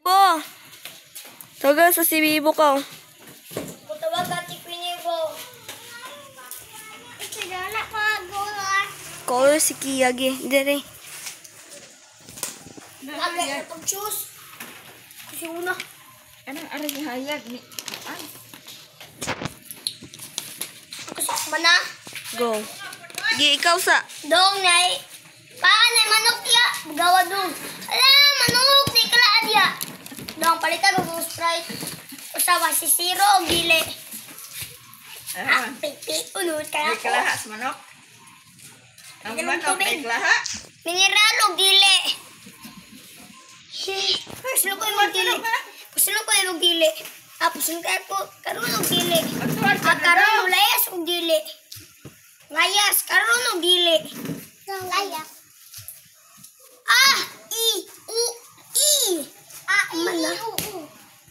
po. Tawagan sa si Bibo ka. Tawag ati Pinibo. Ito na ko agora. Call si Kiyagi. Dire. Agay na pag-choose. Kasi una. Anong aray hayag ni... Ay. Kasi mana. Go. Gi, ikaw sa. Dong nay. Paanay manok ya. Gawa dong. Ala, manok. Di kala adya. Dong, palitan ko Sprite. Usawa si Siro o Gili. Pipi. Unod ka na May kalahas manok. Ang manok may kalaha. Mineral o Gili. Pusulo ko yung Gili. Pusulo ko yung Gili. Pusulo ko karon o Gili. Karon o layas o Gili. Layas. Karon o Gili. Layas. I, U, I. Mana?